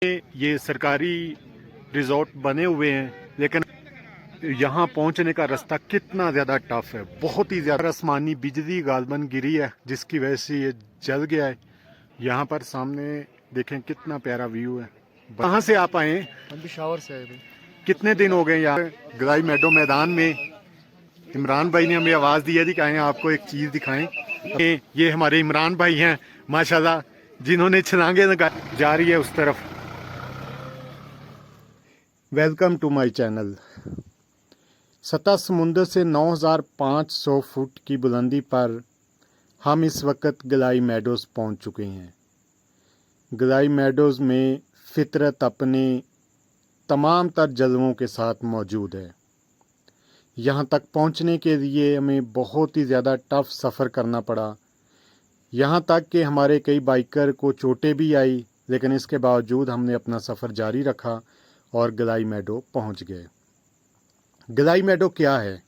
ये सरकारी रिजॉर्ट बने हुए हैं, लेकिन यहाँ पहुँचने का रास्ता कितना ज़्यादा टफ है, बहुत ही ज़्यादा। आसमानी बिजली गालबन गिरी है जिसकी वजह से ये जल गया है। यहाँ पर सामने देखें कितना प्यारा व्यू है। कहाँ से आप आए हैं? हम पिशावर से आए भाई। कितने दिन हो गए यहाँ गलाई मेडो मैदान में? इमरान भाई ने हमें आवाज़ दी है कि कहें आपको एक चीज़ दिखाएं। ये हमारे इमरान भाई हैं माशाल्लाह, जिन्होंने छलांगे लगाई जा रही है उस तरफ। Welcome to my channel. सतह समुंदर से 9500 फुट की बुलंदी पर हम इस वक्त गलाई मेडोज़ पहुंच चुके हैं। गलाई मेडोज़ में फितरत अपने तमाम तर जलवों के साथ मौजूद है। यहाँ तक पहुँचने के लिए हमें बहुत ही ज़्यादा टफ सफ़र करना पड़ा। यहाँ तक कि हमारे कई बाइकर को चोटें भी आई, लेकिन इसके बावजूद हमने अपना सफ़र जारी रखा और गलाई मेडो पहुँच गए। गलाई मेडो क्या है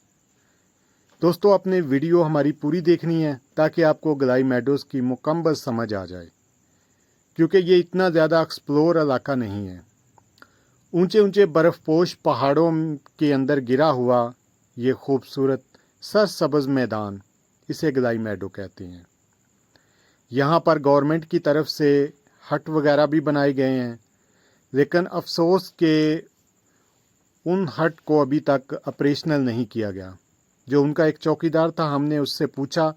दोस्तों, अपने वीडियो हमारी पूरी देखनी है ताकि आपको गलाई मेडोज़ की मुकम्मल समझ आ जाए, क्योंकि ये इतना ज़्यादा एक्सप्लोर इलाका नहीं है। ऊंचे ऊंचे बर्फ़पोश पहाड़ों के अंदर गिरा हुआ ये खूबसूरत सरसब्ज़ मैदान, इसे गलाई मेडो कहते हैं। यहाँ पर गवर्नमेंट की तरफ से हट वगैरह भी बनाए गए हैं, लेकिन अफसोस के उन हट को अभी तक ऑपरेशनल नहीं किया गया। जो उनका एक चौकीदार था, हमने उससे पूछा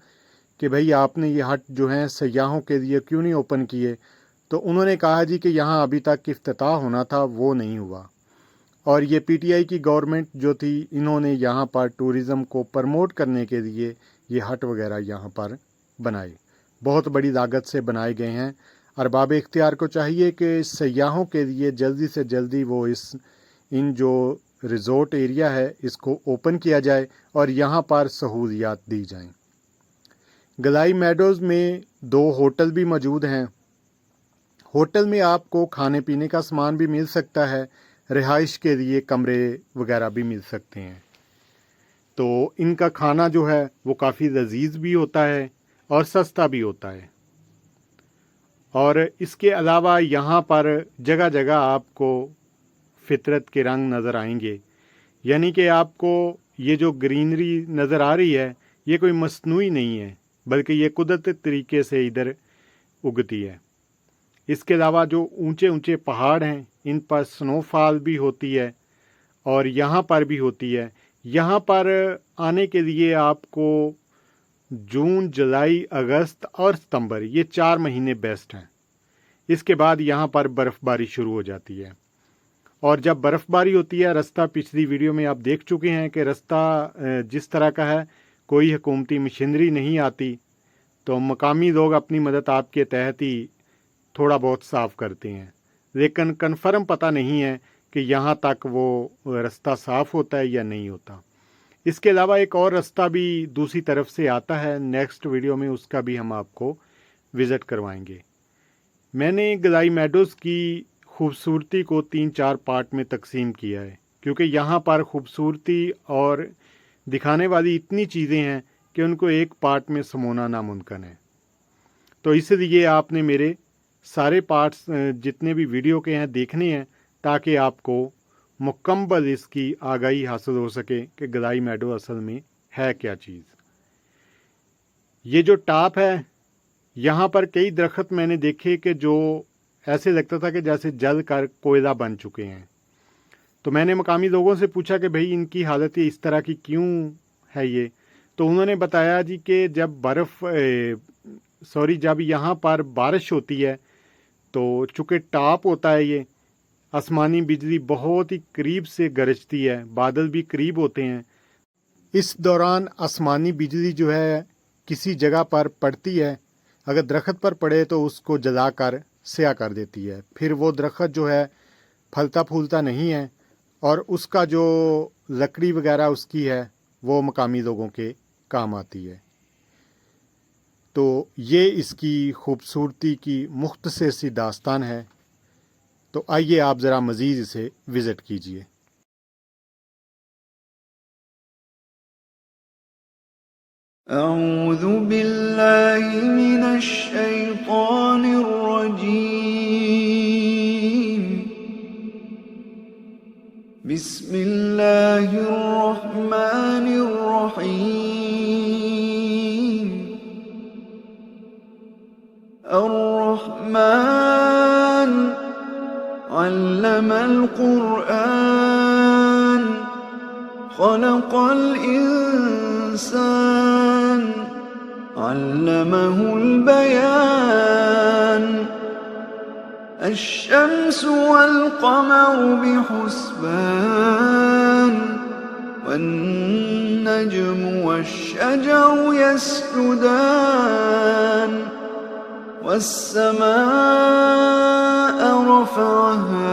कि भाई आपने ये हट जो हैं सयाहों के लिए क्यों नहीं ओपन किए, तो उन्होंने कहा जी कि यहाँ अभी तक इफ्तिताह होना था, वो नहीं हुआ। और ये पीटीआई की गवर्नमेंट जो थी, इन्होंने यहाँ पर टूरिज़म को प्रमोट करने के लिए ये हट वगैरह यहाँ पर बनाए, बहुत बड़ी लागत से बनाए गए हैं। अरबाब इख्तियार को चाहिए कि सयाहों के लिए जल्दी से जल्दी वो इन जो रिज़ोर्ट एरिया है इसको ओपन किया जाए और यहाँ पर सहूलियात दी जाएं। गलाई मेडोज़ में 2 होटल भी मौजूद हैं। होटल में आपको खाने पीने का सामान भी मिल सकता है, रिहाइश के लिए कमरे वगैरह भी मिल सकते हैं। तो इनका खाना जो है वो काफ़ी लजीज भी होता है और सस्ता भी होता है। और इसके अलावा यहाँ पर जगह जगह आपको फितरत के रंग नज़र आएंगे, यानी कि आपको ये जो ग्रीनरी नज़र आ रही है ये कोई मसनूई नहीं है, बल्कि ये कुदरती तरीके से इधर उगती है। इसके अलावा जो ऊंचे ऊंचे पहाड़ हैं इन पर स्नोफॉल भी होती है और यहाँ पर भी होती है। यहाँ पर आने के लिए आपको जून, जुलाई, अगस्त और सितंबर ये 4 महीने बेस्ट हैं। इसके बाद यहाँ पर बर्फ़बारी शुरू हो जाती है और जब बर्फ़बारी होती है, रास्ता पिछली वीडियो में आप देख चुके हैं कि रास्ता जिस तरह का है, कोई हुकूमती मशीनरी नहीं आती, तो मकामी लोग अपनी मदद आपके तहत ही थोड़ा बहुत साफ़ करते हैं, लेकिन कन्फर्म पता नहीं है कि यहाँ तक वो रास्ता साफ़ होता है या नहीं होता। इसके अलावा एक और रास्ता भी दूसरी तरफ से आता है, नेक्स्ट वीडियो में उसका भी हम आपको विज़िट करवाएंगे। मैंने गलाई मेडोज़ की खूबसूरती को 3-4 पार्ट में तकसीम किया है, क्योंकि यहाँ पर खूबसूरती और दिखाने वाली इतनी चीज़ें हैं कि उनको एक पार्ट में समोना नामुमकिन है। तो इसलिए आपने मेरे सारे पार्ट्स जितने भी वीडियो के हैं देखने हैं, ताकि आपको मुकम्मल इसकी आगाही हासिल हो सके कि गलाई मेडो असल में है क्या चीज़। ये जो टॉप है, यहाँ पर कई दरख्त मैंने देखे कि जो ऐसे लगता था कि जैसे जल कर कोयला बन चुके हैं। तो मैंने मकामी लोगों से पूछा कि भाई इनकी हालत ये इस तरह की क्यों है ये, तो उन्होंने बताया जी कि जब यहाँ पर बारिश होती है तो चूँकि टॉप होता है ये, आसमानी बिजली बहुत ही करीब से गरजती है, बादल भी करीब होते हैं। इस दौरान आसमानी बिजली जो है किसी जगह पर पड़ती है, अगर दरख्त पर पड़े तो उसको जलाकर स्याह कर देती है। फिर वो दरख्त जो है फलता फूलता नहीं है और उसका जो लकड़ी वगैरह उसकी है वो मकामी लोगों के काम आती है। तो ये इसकी खूबसूरती की मुख्तसर सी दास्तान है। तो आइए आप ज़रा मज़ीद इसे विज़िट कीजिए। अऊज़ु बिल्लाहि मिनश शैतानिर रजीम। बिस्मिल्लाहिर्रहमानिर्रहीम। अर्रहमान अल्लमल कुरआन खलक़ल इंसान अल्लमहुल बयान। अश्शम्स वल क़मर बिहुस्बान वन्नज्मु वश्शजरु यस्जुदान। वस्समाअ रफ़अहा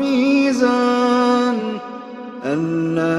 मीज़ान अल्ला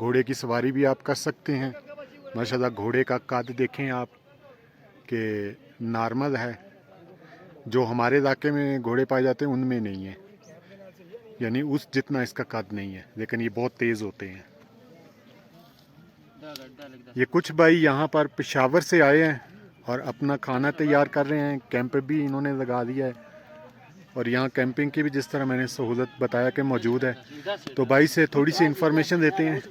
घोड़े की सवारी भी आप कर सकते हैं। माशाल्लाह घोड़े का कद देखें आप कि नॉर्मल है, जो हमारे इलाके में घोड़े पाए जाते हैं उनमें नहीं है, यानी उस जितना इसका कद नहीं है, लेकिन ये बहुत तेज़ होते हैं। ये कुछ भाई यहाँ पर पेशावर से आए हैं और अपना खाना तैयार कर रहे हैं। कैंप भी इन्होंने लगा दिया है और यहाँ कैंपिंग की भी जिस तरह मैंने सहूलत बताया कि मौजूद है। तो भाई से थोड़ी सी इंफॉर्मेशन देते हैं।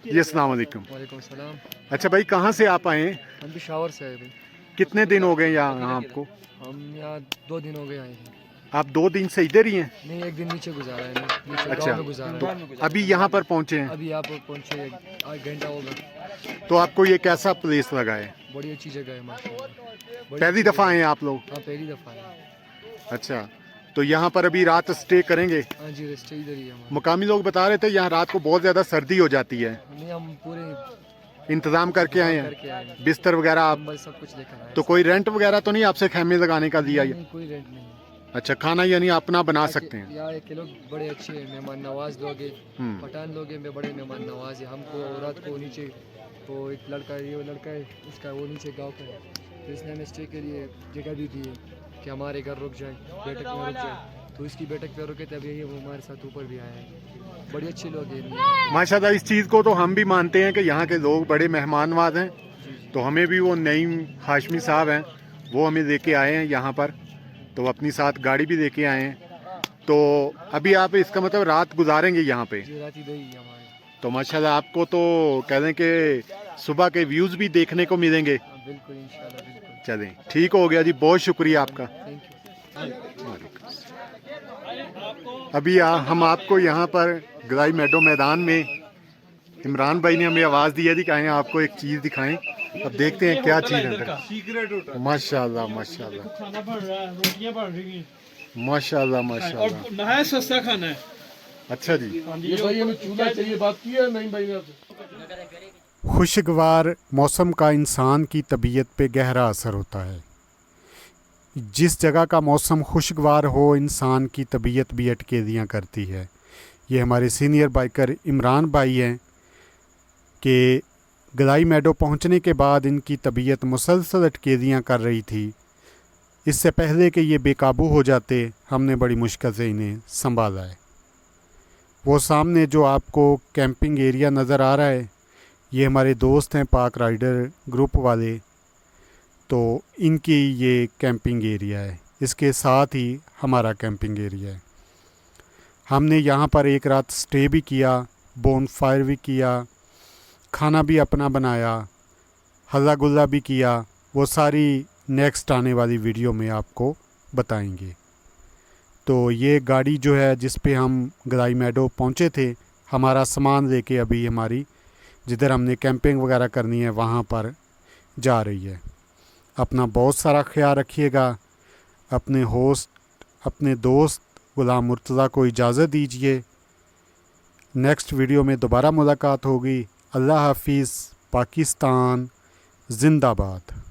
जी अस्सलाम वालेकुम। वालेकुम सलाम। अच्छा भाई, कहाँ से आप आए हैं? हम पेशावर से आए भाई। कितने दिन हो गए यहाँ आपको? हम यहाँ 2 दिन हो गए आए हैं। आप 2 दिन से इधर ही हैं? नहीं, एक दिन नीचे गुजारा है, नीचे अच्छा, गाँव में गुजारा तो है। अभी यहाँ पर पहुँचे हैं? अभी यहाँ पर पहुँचे 1 घंटा होगा। तो आपको ये कैसा प्लेस लगा है? बड़ी अच्छी जगह है माशाल्लाह। पहली दफ़ा आए हैं आप लोग? हाँ, पहली दफ़ा है। अच्छा, तो यहाँ पर अभी रात स्टे करेंगे? हाँ जी, रेस्ट इधर ही है हमारा। मुकामी लोग बता रहे थे यहाँ रात को बहुत ज़्यादा सर्दी हो जाती है। नहीं, हम पूरे इंतज़ाम करके आए हैं, करके आए हैं। बिस्तर वगैरह आप? कंबल सब कुछ लेकर आए। तो कोई रेंट वगैरह तो नहीं आपसे खेमे लगाने का दिया? नहीं, कोई रेंट नहीं। अच्छा, खाना यानी अपना बना सकते हैं? यहाँ के लोग बड़े अच्छे हैं, मेहमान नवाज लोग हैं। पठान लोग हैं, बड़े मेहमान नवाज है। हमको रात को नीचे वो एक लड़का है, ये लड़का है इसका, वो नीचे गाँव का है, तो इसने हमें स्टे के लिए जगह भी दी है कि हमारे घर रुक जाए, बैठक में रुक जाए। तो इसकी बैठक पे रुके तभी ये वो हमारे साथ ऊपर भी आया है। बड़ी अच्छे लोग हैं माशाल्लाह। इस चीज़ को तो हम भी मानते हैं कि यहाँ के लोग बड़े मेहमान नवाज हैं। तो हमें भी वो नईम हाशमी साहब हैं, वो हमें लेके आए हैं यहाँ पर, तो अपनी साथ गाड़ी भी लेके आए हैं। तो अभी आप इसका मतलब रात गुजारेंगे यहाँ पे? रात इधर ही हमारे। तो माशाल्लाह आपको तो कह दें कि सुबह के व्यूज़ भी देखने को मिलेंगे। बिल्कुल इंशाल्लाह, बिल्कुल। चलें, ठीक हो गया जी, बहुत शुक्रिया आपका। Thank you. अभी हम आपको यहाँ पर गलाई मेडो मैदान में इमरान भाई ने हमें आवाज़ दी है कि आए आपको एक चीज़ दिखाएं। अब देखते हैं क्या चीज़ है। माशाल्लाह माशाल्लाह खाना बन रहा है, रोटियां बन रही हैं माशाल्लाह माशाल्लाह। और नहाया सस्ता खाना है। अच्छा जी। ये भाई हमें चूल्हा चाहिए, बात की है नहीं भाई ने आपसे? खुशगवार मौसम का इंसान की तबीयत पे गहरा असर होता है। जिस जगह का मौसम खुशगवार हो, इंसान की तबीयत भी अटकेलियाँ करती है। ये हमारे सीनियर बाइकर इमरान भाई हैं कि गलाई मेडो पहुंचने के बाद इनकी तबीयत मुसलसल अटकेलियाँ कर रही थी। इससे पहले कि ये बेकाबू हो जाते, हमने बड़ी मुश्किल से इन्हें संभाला है। वो सामने जो आपको कैंपिंग एरिया नज़र आ रहा है, ये हमारे दोस्त हैं पाक राइडर ग्रुप वाले, तो इनकी ये कैंपिंग एरिया है। इसके साथ ही हमारा कैंपिंग एरिया है। हमने यहाँ पर एक रात स्टे भी किया, बोन फायर भी किया, खाना भी अपना बनाया, हल्ला गुल्ला भी किया। वो सारी नेक्स्ट आने वाली वीडियो में आपको बताएंगे। तो ये गाड़ी जो है जिस पे हम गलाई मेडो पहुँचे थे, हमारा सामान लेके अभी हमारी जिधर हमने कैंपिंग वगैरह करनी है वहाँ पर जा रही है। अपना बहुत सारा ख्याल रखिएगा। अपने होस्ट अपने दोस्त गुलाम मुर्तज़ा को इजाज़त दीजिए। नेक्स्ट वीडियो में दोबारा मुलाकात होगी। अल्लाह हाफिज़। पाकिस्तान जिंदाबाद।